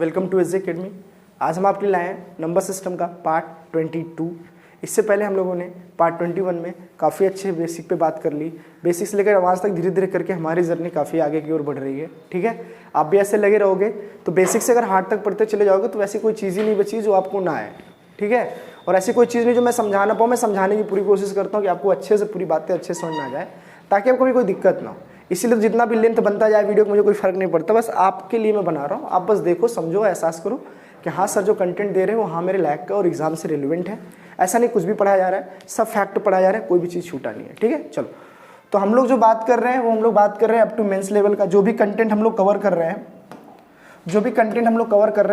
Welcome to SJ academy. आज हम आपके लिए लाए हैं नंबर सिस्टम का पार्ट 22। इससे पहले हम लोगों ने पार्ट 21 में काफ़ी अच्छे बेसिक पे बात कर ली। बेसिक से लेकर एडवांस तक धीरे धीरे करके हमारी जर्नी काफ़ी आगे की ओर बढ़ रही है। ठीक है, आप भी ऐसे लगे रहोगे तो बेसिक से अगर हार्ड तक पढ़ते चले जाओगे तो वैसी कोई चीज़ ही नहीं बची जो आपको ना आए। ठीक है, और ऐसी कोई चीज़ नहीं जो मैं समझा ना पाऊँ, मैं समझाने की पूरी कोशिश करता हूँ कि आपको अच्छे से पूरी बातें अच्छे समझ में आ जाए ताकि आपको भी कोई दिक्कत ना हो। इसीलिए तो जितना भी लेंथ बनता जाए वीडियो को मुझे कोई फ़र्क नहीं पड़ता, बस आपके लिए मैं बना रहा हूँ। आप बस देखो, समझो, एहसास करो कि हाँ सर जो कंटेंट दे रहे हो हाँ मेरे लायक का और एग्जाम से रिलेवेंट है। ऐसा नहीं कुछ भी पढ़ाया जा रहा है, सब फैक्ट पढ़ाया जा रहा है, कोई भी चीज़ छूटा नहीं है। ठीक है, चलो तो हम लोग जो बात कर रहे हैं वो हम लोग बात कर रहे हैं अप टू मेंस लेवल का। जो भी कंटेंट हम लोग कवर कर रहे हैं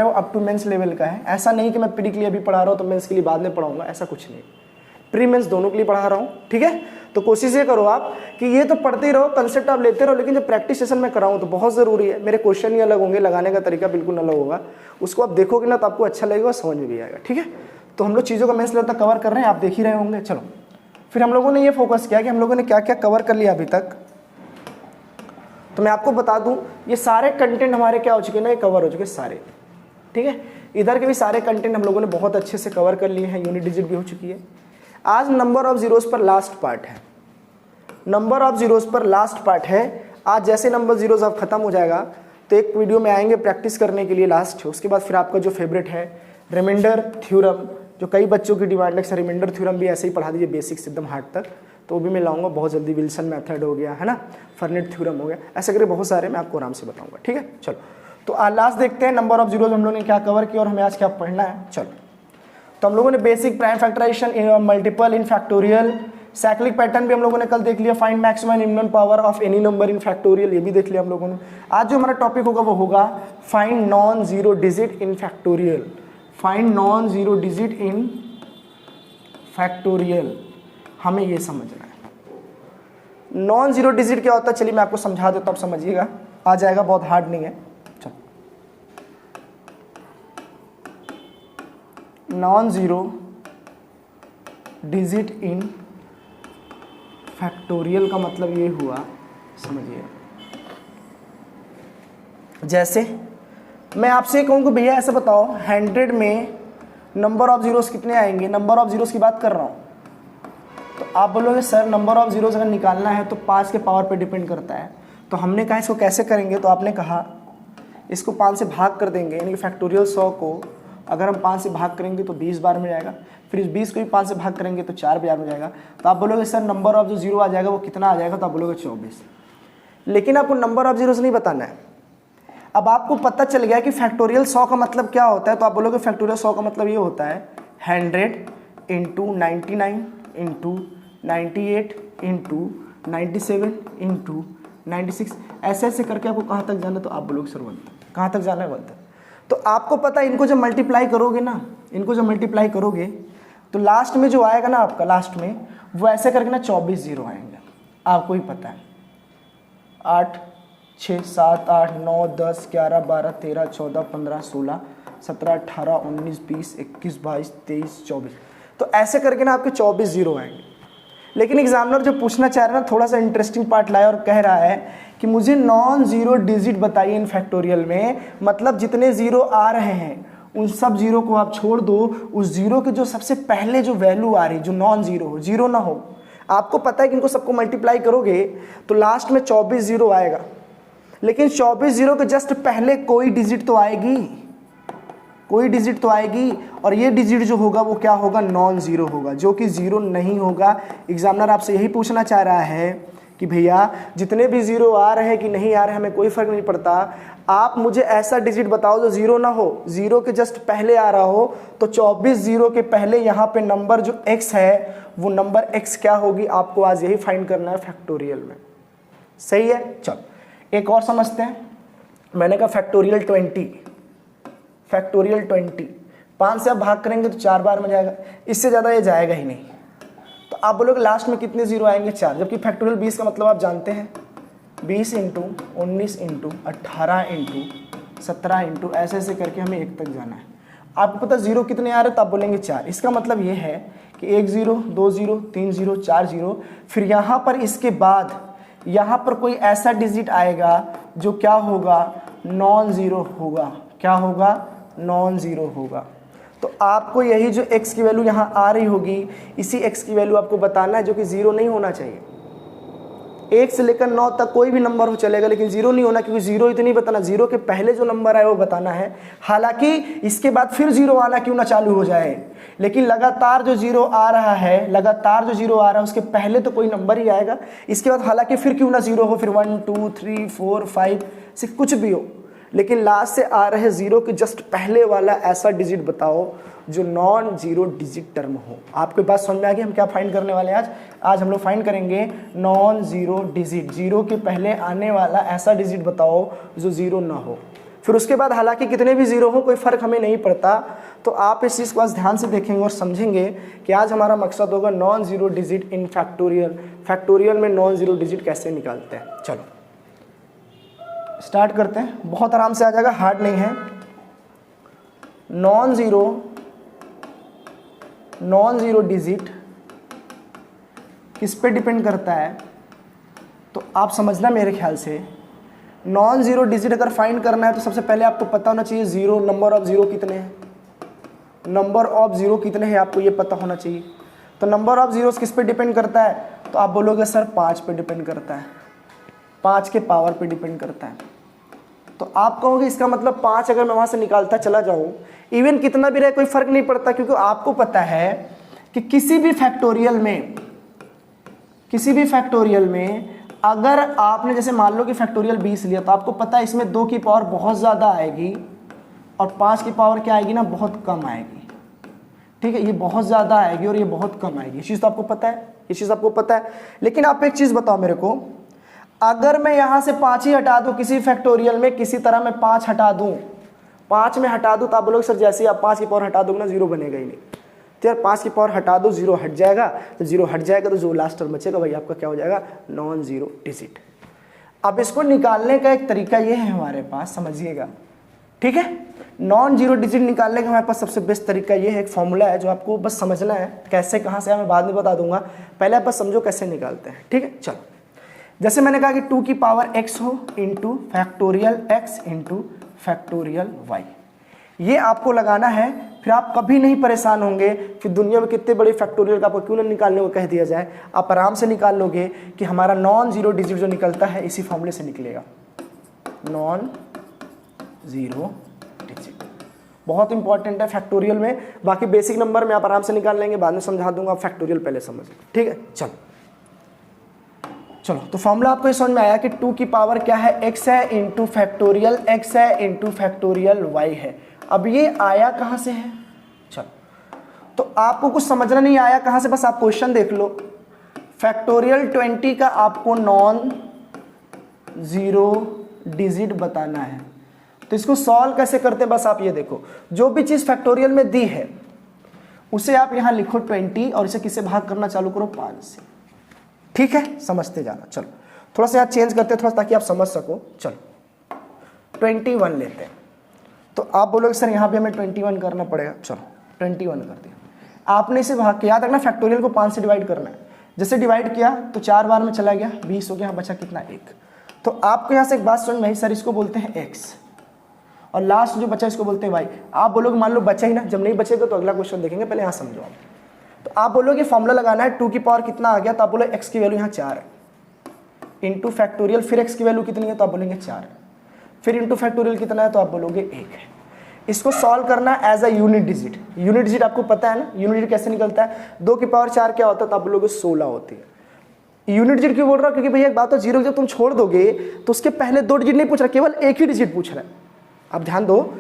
वो अप टू मेंस लेवल का है। ऐसा नहीं कि मैं प्री के लिए अभी पढ़ा रहा हूँ तो मेंस के लिए बाद में पढ़ाऊंगा, ऐसा कुछ नहीं। प्री मेंस दोनों के लिए पढ़ा रहा हूँ। ठीक है, तो कोशिश ये करो आप कि ये तो पढ़ते ही रहो, कंसेप्ट आप लेते रहो, लेकिन जब प्रैक्टिस सेशन में कराऊँ तो बहुत ज़रूरी है। मेरे क्वेश्चन ही अलग होंगे, लगाने का तरीका बिल्कुल अलग होगा, उसको आप देखोगे ना तो आपको अच्छा लगेगा और समझ में भी आएगा। ठीक है, तो हम लोग चीज़ों का मेंस लेवल तक कवर कर रहे हैं, आप देख ही रहे होंगे। चलो फिर हम लोगों ने ये फोकस किया कि हम लोगों ने क्या क्या कवर कर लिया अभी तक। तो मैं आपको बता दूं ये सारे कंटेंट हमारे क्या हो चुके हैं ना, ये कवर हो चुके सारे। ठीक है, इधर के भी सारे कंटेंट हम लोगों ने बहुत अच्छे से कवर कर लिए हैं, यूनिट डिजिट भी हो चुकी है। आज नंबर ऑफ जीरोस पर लास्ट पार्ट है। नंबर ऑफ जीरोस पर लास्ट पार्ट है। आज जैसे नंबर जीरोस अब खत्म हो जाएगा तो एक वीडियो में आएंगे प्रैक्टिस करने के लिए लास्ट। उसके बाद फिर आपका जो फेवरेट है रिमाइंडर थ्योरम, जो कई बच्चों की डिमांड है, रिमाइंडर थ्योरम भी ऐसे ही पढ़ा दीजिए बेसिक से एकदम हार्ड तक, तो वो भी मैं लाऊंगा बहुत जल्दी। विल्सन मेथड हो गया है ना, फर्नेट थ्योरम हो गया, ऐसे करके बहुत सारे मैं आपको आराम से बताऊंगा। ठीक है, चलो तो आज लास्ट देखते हैं नंबर ऑफ जीरोस हम लोगों ने क्या कवर किया और हमें आज क्या पढ़ना है। चलो तो हम लोगों ने basic prime factorisation, multiple in factorial, cyclic pattern भी हम लोगों ने कल देख लिया, find maximum and minimum power of any number in factorial, ये भी देख लिया हम लोगों ने। आज जो हमारा टॉपिक होगा वो होगा फाइंड नॉन जीरो डिजिट इन factorial. Find non zero digit इन फैक्टोरियल, हमें ये समझना है नॉन जीरो डिजिट क्या होता है। चलिए मैं आपको समझा देता हूँ, समझिएगा, आ जाएगा, बहुत हार्ड नहीं है। चलो, नॉन जीरो डिजिट इन फैक्टोरियल का मतलब ये हुआ, समझिए, जैसे मैं आपसे कहूँ कि भैया ऐसा बताओ 100 में नंबर ऑफ जीरोस कितने आएंगे, नंबर ऑफ जीरोस की बात कर रहा हूँ, तो आप बोलोगे सर नंबर ऑफ जीरोस अगर निकालना है तो 5 के पावर पे डिपेंड करता है। तो हमने कहा इसको कैसे करेंगे, तो आपने कहा इसको 5 से भाग कर देंगे, यानी कि फैक्टोरियल 100 को अगर हम 5 से भाग करेंगे तो 20 बार में जाएगा, फिर इस 20 को भी 5 से भाग करेंगे तो 4 बार में जाएगा। तो आप बोलोगे सर नंबर ऑफ जो जीरो आ जाएगा वो कितना आ जाएगा, तो आप बोलोगे 24। लेकिन आपको नंबर ऑफ जीरोस नहीं बताना है। अब आपको पता चल गया कि फैक्टोरियल 100 का मतलब क्या होता है, तो आप बोलोगे फैक्टोरियल 100 का मतलब ये होता है 100 इंटू 99 इंटू 98 इंटू 97 इंटू 96, ऐसे ऐसे करके आपको कहाँ तक जाना है, तो आप बोलोगे सर 1। कहाँ तक जाना है, 1 तक। तो आपको पता है इनको जब मल्टीप्लाई करोगे ना, इनको जब मल्टीप्लाई करोगे तो लास्ट में जो आएगा ना आपका, लास्ट में वो ऐसे करके ना 24 जीरो आएंगे, आपको ही पता है। 8 6 7 8 9 10 11 12 13 14 15 16 17 18 19 20 21 22 23 24, तो ऐसे करके ना आपके 24 जीरो आएंगे। लेकिन एग्जामिनर जो पूछना चाह रहा है ना, थोड़ा सा इंटरेस्टिंग पार्ट लाया और कह रहा है कि मुझे नॉन जीरो डिजिट बताइए इन फैक्टोरियल में, मतलब जितने जीरो आ रहे हैं उन सब जीरो को आप छोड़ दो, उस जीरो के जो सबसे पहले जो वैल्यू आ रही, जो नॉन जीरो हो, जीरो ना हो। आपको पता है कि इनको सबको मल्टीप्लाई करोगे तो लास्ट में 24 जीरो आएगा, लेकिन 24 जीरो के जस्ट पहले कोई डिजिट तो आएगी, कोई डिजिट तो आएगी, और ये डिजिट जो होगा वो क्या होगा, नॉन जीरो होगा, जो कि जीरो नहीं होगा। एग्जामिनर आपसे यही पूछना चाह रहा है कि भैया जितने भी जीरो आ रहे हैं कि नहीं आ रहे हैं हमें कोई फर्क नहीं पड़ता, आप मुझे ऐसा डिजिट बताओ जो जीरो ना हो, जीरो के जस्ट पहले आ रहा हो। तो 24 जीरो के पहले यहाँ पे नंबर जो x है वो नंबर x क्या होगी, आपको आज यही फाइंड करना है फैक्टोरियल में। सही है, चलो एक और समझते हैं। मैंने कहा फैक्टोरियल 20, फैक्टोरियल 20 5 से आप भाग करेंगे तो 4 बार में जाएगा, इससे ज़्यादा ये जाएगा ही नहीं। तो आप बोलोगे लास्ट में कितने जीरो आएंगे, 4, जबकि फैक्टोरियल 20 का मतलब आप जानते हैं 20 इंटू 19 इंटू 18 इंटू 17 इंटू ऐसे ऐसे करके हमें 1 तक जाना है। आपको पता जीरो कितने आ रहे हैं, तो आप बोलेंगे 4। इसका मतलब ये है कि 1 जीरो 2 जीरो 3 जीरो 4 जीरो, फिर यहाँ पर इसके बाद यहाँ पर कोई ऐसा डिजिट आएगा जो क्या होगा, नॉन जीरो होगा। क्या होगा, नॉन ज़ीरो होगा। तो आपको यही जो x की वैल्यू यहाँ आ रही होगी, इसी x की वैल्यू आपको बताना है जो कि ज़ीरो नहीं होना चाहिए। 1 से लेकर 9 तक कोई भी नंबर हो चलेगा, लेकिन ज़ीरो नहीं होना, क्योंकि ज़ीरो इतनी बताना, ज़ीरो के पहले जो नंबर आए वो बताना है। हालांकि इसके बाद फिर ज़ीरो आना क्यों ना चालू हो जाए, लेकिन लगातार जो ज़ीरो आ रहा है, लगातार जो ज़ीरो आ रहा है उसके पहले तो कोई नंबर ही आएगा, इसके बाद हालांकि फिर क्यों ना ज़ीरो हो, फिर 1 2 3 4 5 6 कुछ भी हो, लेकिन लास्ट से आ रहे ज़ीरो के जस्ट पहले वाला ऐसा डिजिट बताओ जो नॉन ज़ीरो डिजिट टर्म हो। आपके पास समझ में आ गया हम क्या फाइंड करने वाले हैं आज हम लोग फाइंड करेंगे नॉन ज़ीरो डिजिट, ज़ीरो के पहले आने वाला ऐसा डिजिट बताओ जो ज़ीरो ना हो। फिर उसके बाद हालांकि कितने भी ज़ीरो हो कोई फ़र्क हमें नहीं पड़ता, तो आप इस चीज़ को आज ध्यान से देखेंगे और समझेंगे कि आज हमारा मकसद होगा non zero digit in factorial. Factorial में नॉन ज़ीरो डिजिट कैसे निकालते हैं। चलो स्टार्ट करते हैं, बहुत आराम से आ जाएगा, हार्ड नहीं है। नॉन ज़ीरो डिजिट किस पे डिपेंड करता है, तो आप समझना मेरे ख्याल से नॉन ज़ीरो डिजिट अगर फाइंड करना है तो सबसे पहले आपको पता होना चाहिए ज़ीरो, नंबर ऑफ ज़ीरो कितने हैं, नंबर ऑफ ज़ीरो कितने हैं आपको ये पता होना चाहिए। तो नंबर ऑफ ज़ीरोस किस पे डिपेंड करता है, तो आप बोलोगे सर 5 पे डिपेंड करता है, 5 के पावर पे डिपेंड करता है। तो आप कहोगे इसका मतलब 5 अगर मैं वहाँ से निकालता चला जाऊँ, इवन कितना भी रहे कोई फ़र्क नहीं पड़ता, क्योंकि आपको पता है कि किसी भी फैक्टोरियल में अगर आपने जैसे मान लो कि फैक्टोरियल 20 लिया, तो आपको पता है इसमें 2 की पावर बहुत ज़्यादा आएगी और 5 की पावर क्या आएगी ना, बहुत कम आएगी। ठीक है, ये बहुत ज़्यादा आएगी और ये बहुत कम आएगी, ये चीज़ तो आपको पता है, ये चीज़ आपको पता है। लेकिन आप एक चीज़ बताओ मेरे को, अगर मैं यहाँ से 5 ही हटा दूँ किसी फैक्टोरियल में, किसी तरह मैं 5 हटा दूँ, 5 में हटा दूँ, तो आप बोलोगे सर जैसे ही आप 5 की पावर हटा दोगे ना ज़ीरो बनेगा ही नहीं। तो यार 5 की पावर हटा दो, ज़ीरो हट जाएगा, तो ज़ीरो हट जाएगा तो जो लास्ट टर्म बचेगा वही आपका क्या हो जाएगा, नॉन ज़ीरो डिजिट। अब इसको निकालने का एक तरीका ये है हमारे पास, समझिएगा। ठीक है, नॉन जीरो डिजिट निकालने का हमारे पास सबसे बेस्ट तरीका ये है, एक फॉर्मूला है जो आपको बस समझना है, कैसे कहाँ से मैं बाद में बता दूंगा, पहले आप बस समझो कैसे निकालते हैं। ठीक है, चलो जैसे मैंने कहा कि 2 की पावर x हो into factorial x into factorial y, ये आपको लगाना है। फिर आप कभी नहीं परेशान होंगे कि दुनिया में कितने बड़े फैक्टोरियल का आपको क्यों ना निकालने को कह दिया जाए, आप आराम से निकाल लोगे कि हमारा नॉन जीरो डिजिट जो निकलता है इसी फॉर्मूले से निकलेगा, नॉन जीरो डिजिट। बहुत इंपॉर्टेंट है फैक्टोरियल में, बाकी बेसिक नंबर में आप आराम से निकाल लेंगे, बाद में समझा दूंगा, आप फैक्टोरियल पहले समझ। ठीक है, चलो तो फॉर्मूला आपको समझ में आया कि 2 की पावर क्या है, x है इंटू फैक्टोरियल x है इंटू फैक्टोरियल y है। अब ये आया कहाँ से है, चलो तो आपको कुछ समझना नहीं आया कहाँ से, बस आप क्वेश्चन देख लो। फैक्टोरियल 20 का आपको नॉन जीरो डिजिट बताना है, तो इसको सॉल्व कैसे करते हैं, बस आप ये देखो, जो भी चीज़ फैक्टोरियल में दी है उसे आप यहाँ लिखो 20 और इसे किससे भाग करना चालू करो, 5 से। ठीक है, समझते जाना। चलो थोड़ा सा यहाँ चेंज करते हैं थोड़ा, ताकि आप समझ सको। चलो 21 लेते हैं, तो आप बोलोगे सर यहाँ पे हमें 21 करना पड़ेगा, चलो 21 कर दिया। आपने इसे भाग के, याद रखना फैक्टोरियल को 5 से डिवाइड करना है, जैसे डिवाइड किया तो 4 बार में चला गया, 20 हो गया, बचा कितना 1। तो आपको यहाँ से एक बात समझ में आई, सर इसको बोलते हैं x और लास्ट जो बचा इसको बोलते हैं y। आप बोलोगे मान लो बचा ही ना, जब नहीं बचेगा तो अगला क्वेश्चन देखेंगे, पहले यहाँ समझो आप। तो आप बोलोगे फॉर्मूला लगाना है, 2 की पावर कितना आ गया, तो आप बोलो x की वैल्यू यहाँ 4 है इंटू फैक्टोरियल, फिर x की वैल्यू कितनी है तो आप बोलेंगे 4 है, फिर इंटू फैक्टोरियल कितना है तो आप बोलोगे 1 है। इसको सॉल्व करना है as a unit digit. Unit digit आपको पता है ना, यूनिट डिजिट कैसे निकलता है, 2 की पावर 4 क्या होता है, तो आप बोलोगे 16 होती है। यूनिट डिजिट क्यों बोल रहा हूँ, क्योंकि भैया एक बात हो, जीरो जब तुम छोड़ दोगे तो उसके पहले 2 डिजिट नहीं पूछ रहा, केवल एक ही डिजिट पूछ रहा है। आप ध्यान दो,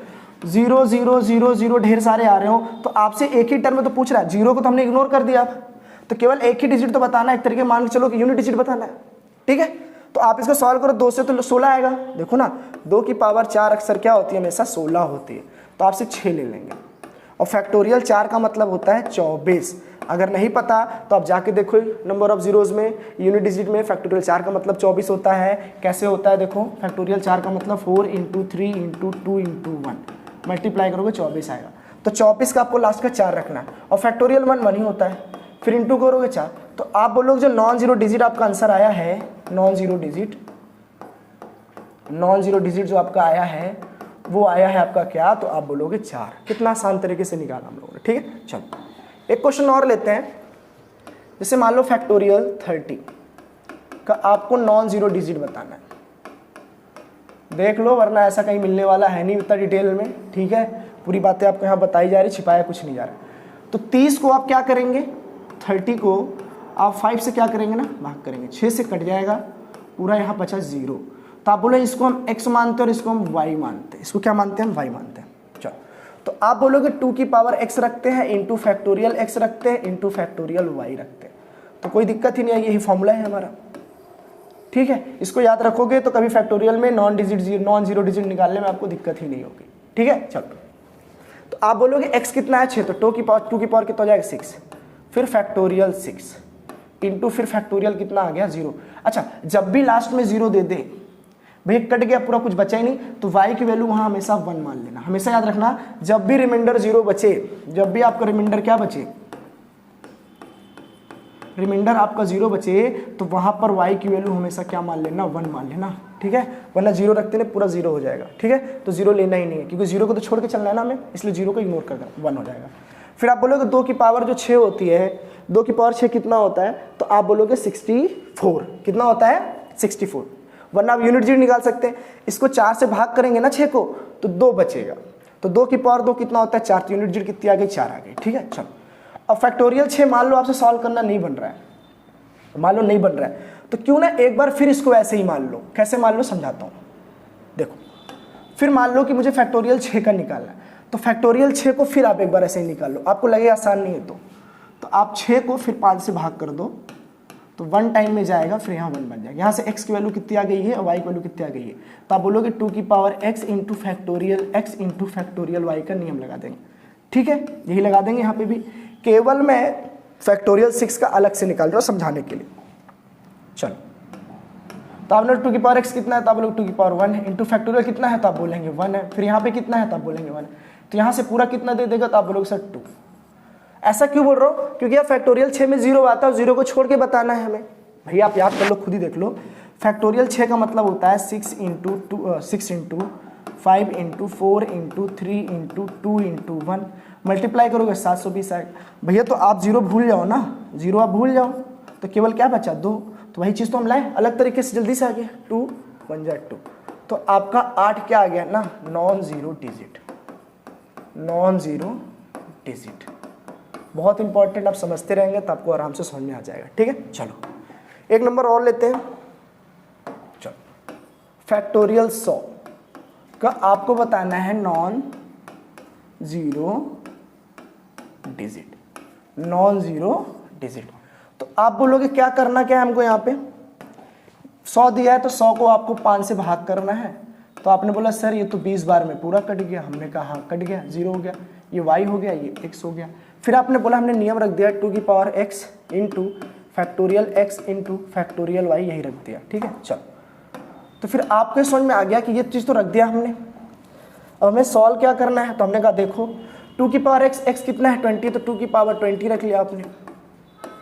0 0 0 0 ढेर सारे आ रहे हो तो आपसे एक ही टर्म में तो पूछ रहा है, जीरो को तो हमने इग्नोर कर दिया, तो केवल एक ही डिजिट तो बताना है, एक तरीके मान के चलो कि यूनिट डिजिट बताना है। ठीक है, तो आप इसको सॉल्व करो, 2 से तो 16 आएगा, देखो ना 2 की पावर 4 अक्सर क्या होती है, हमेशा 16 होती है, तो आपसे 6 ले लेंगे। और फैक्टोरियल 4 का मतलब होता है 24। अगर नहीं पता तो आप जाके देखो नंबर ऑफ जीरोज में, यूनिट डिजिट में फैक्टोरियल 4 का मतलब 24 होता है। कैसे होता है देखो, फैक्टोरियल 4 का मतलब 4 इंटू 3 इंटू 2 इंटू 1 मल्टीप्लाई करोगे 24 आएगा। तो 24 का आपको लास्ट का 4 रखना है, और फैक्टोरियल 1 ही होता है, फिर इंटू करोगे 4। तो आप बोलोगे जो नॉन जीरो डिजिट आपका आंसर आया है, नॉन जीरो डिजिट जो आपका आया है वो आया है आपका क्या, तो आप बोलोगे 4। कितना आसान तरीके से निकाला हम लोगों ने, ठीक है। चलो एक क्वेश्चन और लेते हैं। जैसे मान लो फैक्टोरियल 30 का आपको नॉन जीरो डिजिट बताना है, देख लो वरना ऐसा कहीं मिलने वाला है नहीं इतना डिटेल में, ठीक है। पूरी बातें आपको यहाँ बताई जा रही, छिपाया कुछ नहीं जा रहा। तो 30 को आप क्या करेंगे, 30 को आप 5 से क्या करेंगे ना, भाग करेंगे, 6 से कट जाएगा, पूरा यहाँ बचा 0। तो आप बोले इसको हम x मानते हैं और इसको हम y मानते हैं। इसको क्या मानते हैं हम, y मानते हैं। चलो तो आप बोलोगे 2 की पावर x रखते हैं इंटू फैक्टोरियल x रखते हैं इंटू फैक्टोरियल y रखते हैं, तो कोई दिक्कत ही नहीं है, यही फॉर्मूला है हमारा, ठीक है। इसको याद रखोगे तो कभी फैक्टोरियल में नॉन जीरो डिजिट निकालने में आपको दिक्कत ही नहीं होगी, ठीक है। चलो तो आप बोलोगे x कितना है 6, तो 2 की पावर कितना हो जाएगा 6, फिर फैक्टोरियल 6 इंटू फिर फैक्टोरियल कितना आ गया 0। अच्छा जब भी लास्ट में 0 दे दे भाई, कट गया पूरा, कुछ बचा ही नहीं, तो y की वैल्यू वहां हमेशा 1 मान लेना। हमेशा याद रखना जब भी रिमाइंडर 0 बचे, जब भी आपका रिमाइंडर क्या बचे, रिमाइंडर आपका 0 बचे, तो वहां पर y की वैल्यू हमेशा क्या मान लेना, 1 मान लेना, ठीक है। वरना 0 रखते ना पूरा 0 हो जाएगा, ठीक है। तो 0 लेना ही नहीं है क्योंकि 0 को तो छोड़ के चलना है ना हमें, इसलिए 0 को इग्नोर कर देना, 1 हो जाएगा। फिर आप बोलोगे 2 की पावर जो 6 होती है, 2 की पावर 6 कितना होता है, तो आप बोलोगे 64। कितना होता है 64, वरना आप यूनिट डिजिट निकाल सकते हैं। इसको 4 से भाग करेंगे ना 6 को, तो 2 बचेगा, तो 2 की पावर 2 कितना होता है 4, तो यूनिट डिजिट कितनी आ गई 4 आ गई, ठीक है। चलो अब फैक्टोरियल 6 मान लो आपसे सॉल्व करना नहीं बन रहा है, मान लो नहीं बन रहा है, तो क्यों ना एक बार फिर इसको ऐसे ही मान लो। कैसे मान लो समझाता हूँ, देखो। फिर मान लो कि मुझे फैक्टोरियल 6 का निकालना है, तो फैक्टोरियल 6 को फिर आप एक बार ऐसे ही निकाल लो, आपको लगे आसान नहीं है तो आप 6 को फिर 5 से भाग कर दो, तो 1 टाइम में जाएगा, फिर यहाँ 1 बन जाएगा। यहाँ से x की वैल्यू कितनी आ गई है और y की वैल्यू कितनी आ गई है, तो आप बोलोगे 2 की power x into factorial x into factorial y का नियम लगा देंगे, ठीक है। यही लगा देंगे यहाँ पे भी, केवल मैं फैक्टोरियल 6 का अलग से निकाल रहा हूँ समझाने के लिए। चलो तो आपने 2 की पावर x कितना है, तो आप बोलोगे 2 की पावर 1 है, इंटू फैक्टोरियल कितना है, तो आप बोलेंगे 1 है, फिर यहाँ पे कितना है, तो आप बोलेंगे 1 है, तो यहाँ से पूरा कितना दे देगा, तो आप बोलोगे सर 2। ऐसा क्यों बोल रहा हूँ, क्योंकि आप फैक्टोरियल 6 में 0 आता है और 0 को छोड़ के बताना है हमें। भैया आप याद कर लो, खुद ही देख लो, फैक्टोरियल 6 का मतलब होता है 6 into 5 into 4 into 3 into 2 into 1, multiply करोगे 720 आएगा। भैया तो आप 0 भूल जाओ ना, 0 आप भूल जाओ, तो केवल क्या बचा 2, तो वही चीज़ तो हम लाए अलग तरीके से, जल्दी से आ गया 2 1 जा 2, तो आपका 8 क्या आ गया ना, non zero digit, non zero digit. बहुत इंपॉर्टेंट, आप समझते रहेंगे तो आपको आराम से समझ में आ जाएगा, ठीक है। चलो एक नंबर और लेते हैं। चलो फैक्टोरियल 100 का आपको बताना है non zero digit, non zero digit. तो आप बोलोगे क्या करना क्या है हमको, यहाँ पे 100 दिया है तो 100 को आपको 5 से भाग करना है, तो आपने बोला सर ये तो 20 बार में पूरा कट गया, हमने कहा हाँ कट गया, 0 हो गया, ये y हो गया, ये x हो गया। फिर आपने बोला, हमने नियम रख दिया 2 की power x into factorial x into factorial y, यही रख दिया, ठीक है। चलो तो फिर आपके समझ में आ गया कि ये चीज़ तो रख दिया हमने, अब हमें सॉल्व क्या करना है, तो हमने कहा देखो 2 की पावर x कितना है 20, तो 2 की पावर 20 रख लिया आपने,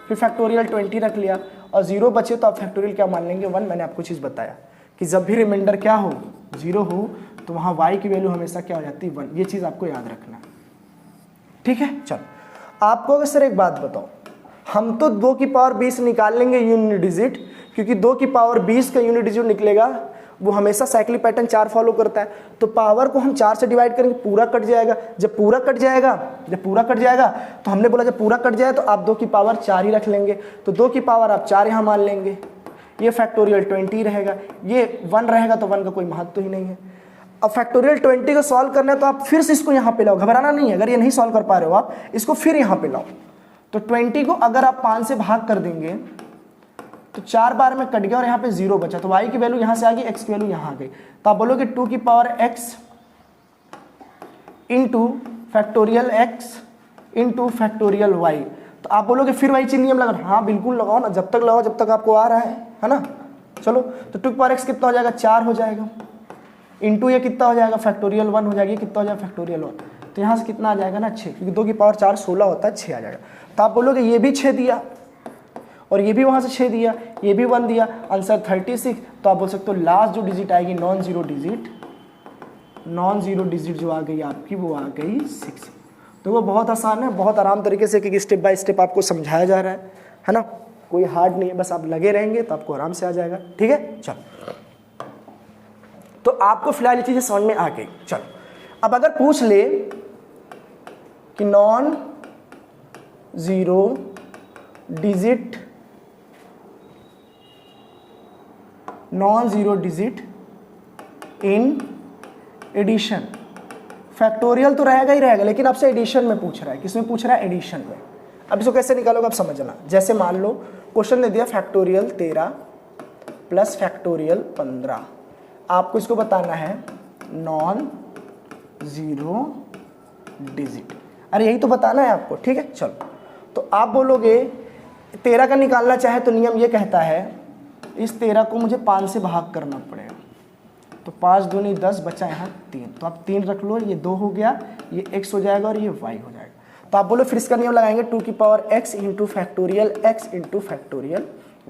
फिर फैक्टोरियल 20 रख लिया, और 0 बचे तो आप फैक्टोरियल क्या मान लेंगे 1। मैंने आपको चीज़ बताया कि जब भी रिमाइंडर क्या हो 0 हो, तो वहाँ y की वैल्यू हमेशा क्या हो जाती है 1, ये चीज़ आपको याद रखना, ठीक है। चलो आपको अगर सर एक बात बताओ, हम तो 2 की पावर 20 निकाल लेंगे यूनिट डिजिट, क्योंकि 2 की पावर 20 का यूनिट डिजिट निकलेगा वो हमेशा साइक्लिक पैटर्न 4 फॉलो करता है, तो पावर को हम 4 से डिवाइड करेंगे, पूरा कट जाएगा। जब पूरा कट जाएगा तो हमने बोला जब पूरा कट जाए तो आप 2 की पावर 4 ही रख लेंगे, तो 2 की पावर आप 4 यहाँ मान लेंगे, ये फैक्टोरियल 20 रहेगा, ये 1 रहेगा, तो 1 का कोई महत्व ही नहीं है। अब फैक्टोरियल 20 को सॉल्व करना है तो आप फिर से इसको यहाँ पे लाओ, घबराना नहीं है, अगर ये नहीं सॉल्व कर पा रहे हो आप इसको फिर यहाँ पे लाओ। तो 20 को अगर आप 5 से भाग कर देंगे तो 4 बार में कट गया और यहाँ पे 0 बचा, तो y की वैल्यू यहाँ से आ गई, x की वैल्यू यहाँ आ गई, तो आप बोलोगे 2 की power x into factorial x into factorial y, तो आप बोलोगे फिर वही चीज नियम लगा, हाँ बिल्कुल लगाओ ना, जब तक लगाओ जब तक आपको आ रहा है ना। चलो तो 2 की पावर x कितना हो जाएगा 4 हो जाएगा, इंटू ये कितना हो जाएगा फैक्टोरियल 1 हो जाएगा, ये कितना हो जाएगा फैक्टोरियल 1, तो यहाँ से कितना आ जाएगा ना 6, क्योंकि 2 की पावर 4 16 होता है, 6 आ जाएगा। तो आप बोलोगे ये भी 6 दिया और ये भी वहाँ से 6 दिया, ये भी 1 दिया, आंसर 36, तो आप बोल सकते हो लास्ट जो डिजिट आएगी non zero digit non zero digit जो आ गई आपकी वो आ गई 6। तो वो बहुत आसान है, बहुत आराम तरीके से कि स्टेप बाय स्टेप आपको समझाया जा रहा है ना, कोई हार्ड नहीं है, बस आप लगे रहेंगे तो आपको आराम से आ जाएगा। ठीक है, चलो तो आपको फिलहाल ये चीज़ें समझ में आ गई। चलो अब अगर पूछ ले कि non zero digit in addition, factorial तो रहेगा ही रहेगा, लेकिन आपसे एडिशन में पूछ रहा है। किसमें पूछ रहा है? एडिशन में। अब इसको कैसे निकालोगे आप समझना। जैसे मान लो क्वेश्चन ने दिया फैक्टोरियल 13 प्लस फैक्टोरियल 15, आपको इसको बताना है नॉन जीरो डिजिट। अरे यही तो बताना है आपको। ठीक है, चलो तो आप बोलोगे 13 का निकालना चाहे तो नियम ये कहता है इस 13 को मुझे 5 से भाग करना पड़ेगा, तो 5 दूनी 10, बचा यहाँ 3, तो आप 3 रख लो, ये 2 हो गया, ये x हो जाएगा और ये y हो जाएगा। तो आप बोलो फिर इसका नियम लगाएंगे 2 की power x into factorial x into factorial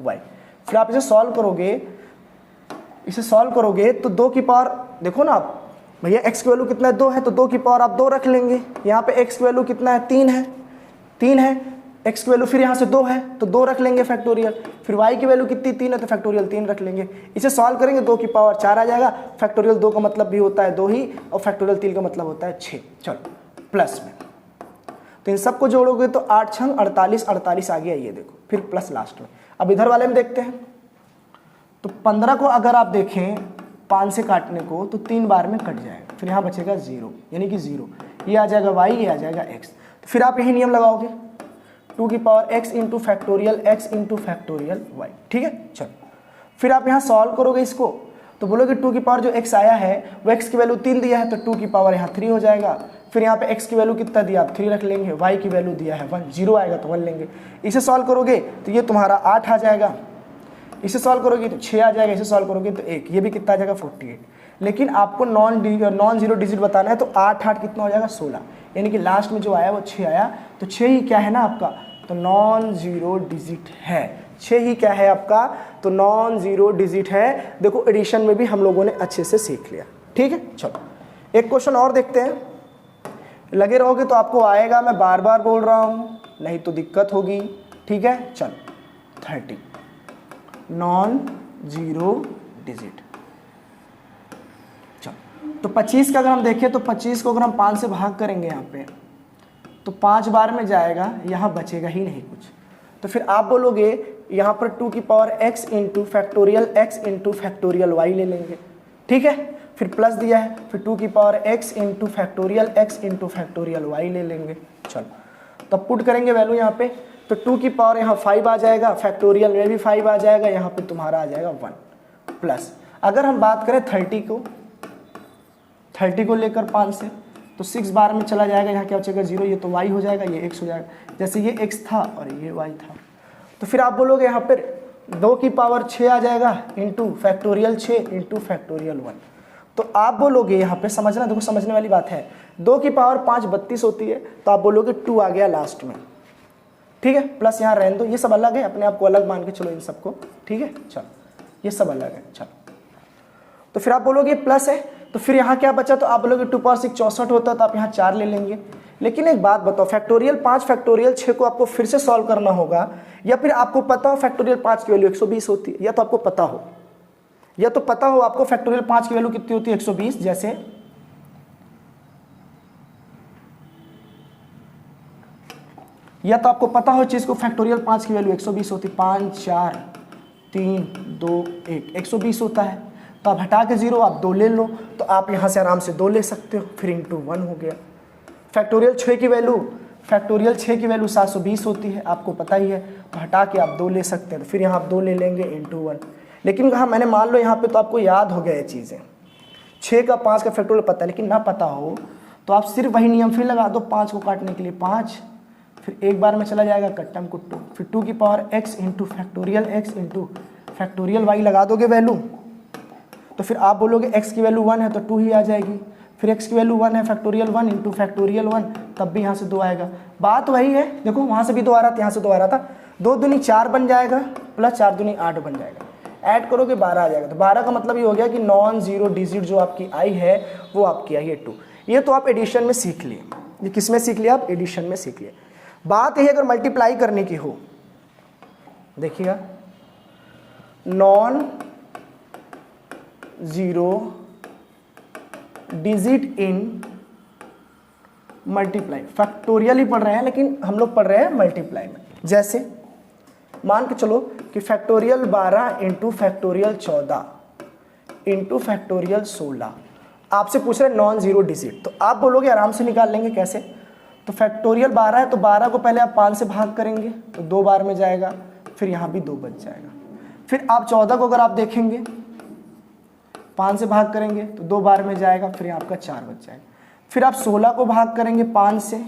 y। फिर आप इसे सॉल्व करोगे तो 2 की पावर, देखो ना आप भैया x की वैल्यू कितना है? 2 है, तो 2 की पावर आप 2 रख लेंगे। यहाँ पे x की वैल्यू कितना है? 3 है, x की वैल्यू फिर यहाँ से 2 है तो 2 रख लेंगे फैक्टोरियल। फिर y की वैल्यू कितनी? 3 है, तो फैक्टोरियल 3 रख लेंगे। इसे सॉल्व करेंगे 2 की पावर 4 आ जाएगा। फैक्टोरियल 2 का मतलब भी होता है 2 ही, और फैक्टोरियल 3 का मतलब होता है 6। चलो प्लस में तो इन सबको जोड़ोगे तो 8 छंग 48, 48 आ गया, ये देखो, फिर प्लस लास्ट में। अब इधर वाले में देखते हैं तो 15 को अगर आप देखें 5 से काटने को तो 3 बार में कट जाएगा, फिर यहाँ बचेगा 0, यानी कि 0, ये आ जाएगा y, ये आ जाएगा x। तो फिर आप यही नियम लगाओगे 2 की power x into factorial x into factorial y। ठीक है, चलो फिर आप यहाँ सॉल्व करोगे इसको तो बोलोगे 2 की पावर जो x आया है वो x की वैल्यू 3 दिया है, तो 2 की पावर यहाँ 3 हो जाएगा। फिर यहाँ पे x की वैल्यू कितना दिया, आप 3 रख लेंगे। y की वैल्यू दिया है 1, 0 आएगा तो 1 लेंगे। इसे सॉल्व करोगे तो ये तुम्हारा 8 आ जाएगा, इसे सॉल्व करोगे तो 6 आ जाएगा, इसे सॉल्व करोगे तो 1, ये भी कितना आ जाएगा 48। लेकिन आपको नॉन जीरो डिजिट बताना है तो 8 8 कितना हो जाएगा 16, यानी कि लास्ट में जो आया वो 6 आया। तो 6 ही क्या है ना आपका, तो नॉन जीरो डिजिट है। 6 ही क्या है आपका, तो नॉन जीरो डिजिट है। देखो एडिशन में भी हम लोगों ने अच्छे से सीख लिया। ठीक है, चलो एक क्वेश्चन और देखते हैं। लगे रहोगे तो आपको आएगा, मैं बार बार बोल रहा हूँ, नहीं तो दिक्कत होगी। ठीक है, चलो 30 नॉन जीरो डिजिट। चलो तो 25 का अगर हम देखें तो 25 को अगर हम 5 से भाग करेंगे यहाँ पे तो 5 बार में जाएगा, यहाँ बचेगा ही नहीं कुछ। तो फिर आप बोलोगे यहाँ पर 2 की power x into factorial x into factorial y ले लेंगे। ठीक है, फिर प्लस दिया है, फिर 2 की power x into factorial x into factorial y ले लेंगे। चलो तब पुट करेंगे वैल्यू यहाँ पे, तो 2 की पावर यहाँ 5 आ जाएगा, फैक्टोरियल में भी 5 आ जाएगा, यहाँ पे तुम्हारा आ जाएगा 1 प्लस। अगर हम बात करें 30 को लेकर 5 से तो 6 बार में चला जाएगा, यहाँ क्या बचेगा 0, ये तो y हो जाएगा, ये x हो जाएगा। जैसे ये x था और ये y था, तो फिर आप बोलोगे यहाँ पर 2 की पावर 6 आ जाएगा इंटू फैक्टोरियल 6 इंटू फैक्टोरियल 1। तो आप बोलोगे यहाँ पे, समझना, देखो समझने वाली बात है, 2 की पावर 5 32 होती है, तो आप बोलोगे 2 आ गया लास्ट में। ठीक है, प्लस यहाँ रहने दो, ये सब अलग है, अपने आप को अलग मान के चलो इन सबको। ठीक है, चलो ये सब अलग है। चलो तो फिर आप बोलोगे प्लस है, तो फिर यहाँ क्या बचा, तो आप बोलोगे 2 पावर 6 64 होता है, तो आप यहाँ 4 ले लेंगे। लेकिन एक बात बताओ, फैक्टोरियल 5 फैक्टोरियल 6 को आपको फिर से सॉल्व करना होगा, या फिर आपको पता हो फैक्टोरियल 5 की वैल्यू 120 होती है, या तो आपको पता हो आपको फैक्टोरियल 5 की वैल्यू कितनी होती है 120। जैसे या तो आपको पता हो चीज़ को फैक्टोरियल 5 की वैल्यू 120 होती, 5 4 3 2 1 120 होता है, तो आप हटा के 0 आप 2 ले लो, तो आप यहाँ से आराम से 2 ले सकते हो, फिर इंटू 1 हो गया। फैक्टोरियल 6 की वैल्यू 720 होती है, आपको पता ही है, तो हटा के आप 2 ले सकते हैं, तो फिर यहाँ आप 2 ले लेंगे इंटू 1। लेकिन कहा मैंने, मान लो यहाँ पे तो आपको याद हो गया ये चीज़ें, 6 का 5 का फैक्टोरियल पता है, लेकिन ना पता हो तो आप सिर्फ वही नियम फिर लगा दो, 5 को काटने के लिए 5, फिर एक बार में चला जाएगा कट्टम कुट्टू, फिर 2 की power x into factorial x into factorial y लगा दोगे वैल्यू, तो फिर आप बोलोगे x की वैल्यू 1 है तो 2 ही आ जाएगी, फिर x की वैल्यू 1 है फैक्टोरियल 1 इंटू फैक्टोरियल 1, तब भी यहाँ से 2 आएगा। बात वही है, देखो वहाँ से भी 2 आ रहा था, यहाँ से 2 आ रहा था, 2 दूनी 4 बन जाएगा, प्लस 4 दूनी 8 बन जाएगा। ऐड करोगे 12 आ जाएगा। तो 12 का मतलब ये हो गया कि नॉन जीरो डिजिट जो आपकी आई है वो आपकी आई है 2। ये तो आप एडिशन में सीख लिए। ये किस में सीख लिया? आप एडिशन में सीख लिए। बात यही अगर मल्टीप्लाई करने की हो, देखिएगा non zero digit in multiply, factorial ही पढ़ रहे हैं लेकिन हम लोग पढ़ रहे हैं मल्टीप्लाई में। जैसे मान के चलो कि factorial 12 into factorial 14 into factorial 16 आपसे पूछ रहे नॉन जीरो डिजिट, तो आप बोलोगे आराम से निकाल लेंगे। कैसे? तो फैक्टोरियल 12 है तो 12 को पहले आप 5 से भाग करेंगे तो 2 बार में जाएगा, फिर यहाँ भी 2 बच जाएगा। फिर आप 14 को अगर आप देखेंगे 5 से भाग करेंगे तो 2 बार में जाएगा, फिर यहाँ आपका 4 बच जाएगा। फिर आप 16 को भाग करेंगे 5 से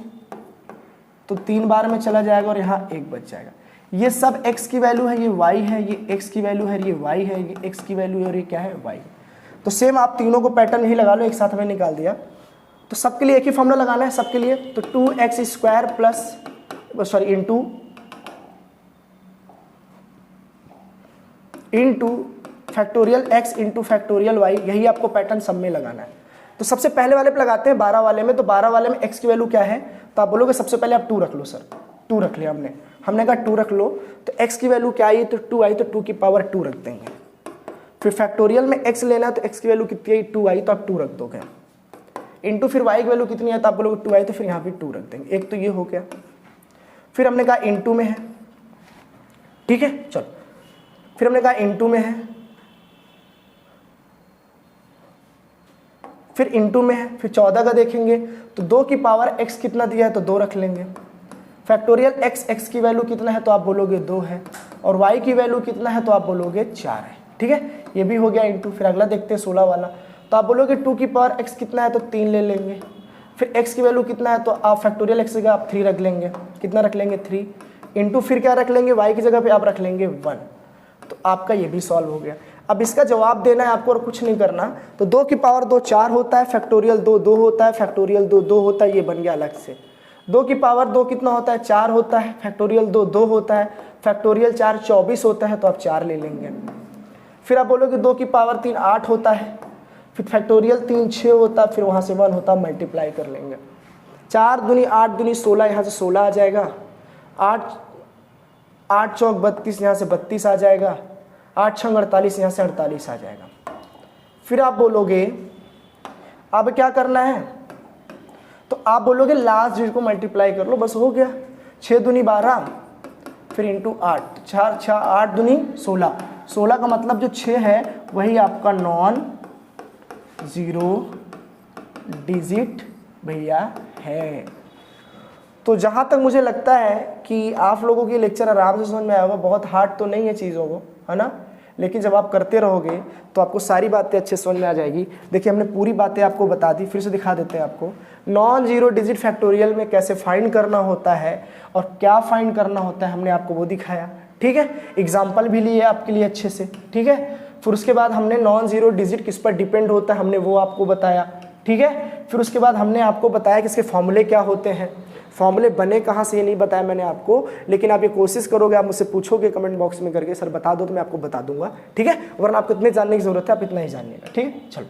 तो 3 बार में चला जाएगा और यहाँ 1 बच जाएगा। ये सब x की वैल्यू है, ये y है, ये x की वैल्यू है, ये y है, ये x की वैल्यू है और ये क्या है? y। तो सेम आप तीनों को पैटर्न ही लगा लो, एक साथ हमें निकाल दिया। तो सबके लिए एक ही फॉर्मूला लगाना है सबके लिए। तो 2x square plus into factorial x into factorial y, यही आपको पैटर्न सब में लगाना है। तो सबसे पहले वाले पे लगाते हैं 12 वाले में। तो 12 वाले में x की वैल्यू क्या है? तो आप बोलोगे सबसे पहले आप 2 रख लो सर। 2 रख लिया हमने कहा 2 रख लो। तो x की वैल्यू क्या आई? तो 2 आई, तो 2 की पावर 2 रख देंगे। फिर फैक्टोरियल में x लेना है तो x की वैल्यू कितनी आई? 2 आई, तो आप 2 रख दोगे। इंटू फिर y की वैल्यू कितनी है? तो आप बोलोगे 2 आई, तो फिर यहाँ भी 2 रख देंगे। एक तो ये हो गया। फिर हमने कहा इंटू में है, ठीक है चलो। फिर हमने कहा इंटू में है, फिर इंटू में है, फिर 14 का देखेंगे तो 2 की पावर x कितना दिया है? तो 2 रख लेंगे। फैक्टोरियल x की वैल्यू कितना है? तो आप बोलोगे 2 है। और y की वैल्यू कितना है? तो आप बोलोगे 4 है, ठीक है। ये भी हो गया इंटू। फिर अगला देखते हैं 16 वाला। तो आप बोलोगे 2 की पावर x कितना है? तो 3 ले लेंगे। फिर x की वैल्यू कितना है? तो आप फैक्टोरियल x की जगह आप 3 रख लेंगे। कितना रख लेंगे? 3 इंटू फिर क्या रख लेंगे? y की जगह पे आप रख लेंगे 1। तो आपका ये भी सॉल्व हो गया। अब इसका जवाब देना है आपको और कुछ नहीं करना। तो 2 की पावर 2 4 होता है, फैक्टोरियल 2 2 होता है, फैक्टोरियल 2 2 होता है, ये बन गया अलग से। 2 की पावर 2 कितना होता है? 4 होता है, फैक्टोरियल 2 2 होता है, फैक्टोरियल 4 24 होता है, तो आप 4 ले लेंगे। फिर आप बोलोगे 2 की पावर 3 8 होता है, फिर फैक्टोरियल 3 6 होता है, फिर वहाँ से 1 होता है, मल्टीप्लाई कर लेंगे। 4 दूनी 8 दूनी 16, यहाँ से 16 आ जाएगा। 8 चौक 32, यहाँ से 32 आ जाएगा। 8 छंग 48, यहाँ से 48 आ जाएगा। फिर आप बोलोगे अब क्या करना है? तो आप बोलोगे लास्ट डिजिट को मल्टीप्लाई कर लो, बस हो गया। 6 दूनी 12, फिर इंटू 8, 4 6 8 दूनी 16। 16 का मतलब जो 6 है वही आपका नॉन जीरो डिजिट भैया है। तो जहाँ तक मुझे लगता है कि आप लोगों की लेक्चर आराम से समझ में आया होगा। बहुत हार्ड तो नहीं है चीज़ों को, है ना, लेकिन जब आप करते रहोगे तो आपको सारी बातें अच्छे समझ में आ जाएगी। देखिए हमने पूरी बातें आपको बता दी, फिर से दिखा देते हैं आपको। नॉन जीरो डिजिट फैक्टोरियल में कैसे फाइंड करना होता है और क्या फाइंड करना होता है हमने आपको वो दिखाया, ठीक है। एग्जाम्पल भी लिए आपके लिए अच्छे से, ठीक है। फिर उसके बाद हमने नॉन जीरो डिजिट किस पर डिपेंड होता है हमने वो आपको बताया, ठीक है। फिर उसके बाद हमने आपको बताया कि इसके फॉर्मूले क्या होते हैं। फॉर्मूले बने कहाँ से ये नहीं बताया मैंने आपको, लेकिन आप ये कोशिश करोगे, आप मुझसे पूछोगे कमेंट बॉक्स में करके सर बता दो, तो मैं आपको बता दूंगा, ठीक है। वरना आपको इतने जानने की जरूरत है, आप इतना ही जानिएगा, ठीक है। चलो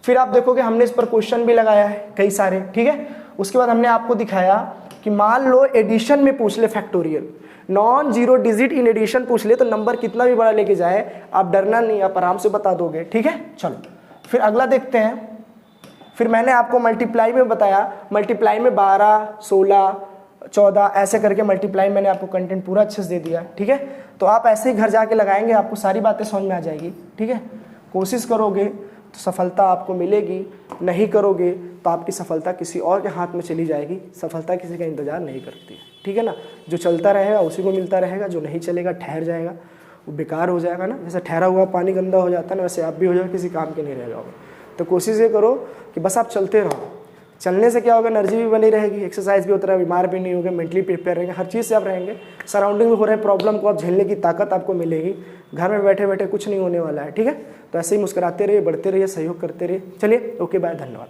फिर आप देखोगे हमने इस पर क्वेश्चन भी लगाया है कई सारे, ठीक है। उसके बाद हमने आपको दिखाया कि मान लो एडिशन में पूछ ले factorial, non zero digit in addition पूछ ले, तो नंबर कितना भी बड़ा लेके जाए आप डरना नहीं, आप आराम से बता दोगे, ठीक है। चलो फिर अगला देखते हैं। फिर मैंने आपको मल्टीप्लाई में बताया, मल्टीप्लाई में 12 16 14 ऐसे करके मल्टीप्लाई मैंने आपको कंटेंट पूरा अच्छे से दे दिया, ठीक है। तो आप ऐसे ही घर जाके लगाएंगे, आपको सारी बातें समझ में आ जाएगी, ठीक है। कोशिश करोगे तो सफलता आपको मिलेगी, नहीं करोगे तो आपकी सफलता किसी और के हाथ में चली जाएगी। सफलता किसी का इंतजार नहीं करती है, ठीक है ना। जो चलता रहेगा उसी को मिलता रहेगा, जो नहीं चलेगा ठहर जाएगा, वो बेकार हो जाएगा ना। जैसे ठहरा हुआ पानी गंदा हो जाता है ना, वैसे आप भी हो जाओगे, किसी काम के नहीं रह जाओगे। तो कोशिश ये करो कि बस आप चलते रहो। चलने से क्या होगा, एनर्जी भी बनी रहेगी, एक्सरसाइज भी होता रहेगा, बीमार भी नहीं होगे, मेंटली प्रिपेयर रहेंगे, हर चीज़ से आप रहेंगे। सराउंडिंग में हो रहे प्रॉब्लम को आप झेलने की ताकत आपको मिलेगी। घर में बैठे बैठे कुछ नहीं होने वाला है, ठीक है। तो ऐसे ही मुस्कुराते रहिए, बढ़ते रहिए, सहयोग करते रहिए। चलिए ओके बाय, धन्यवाद।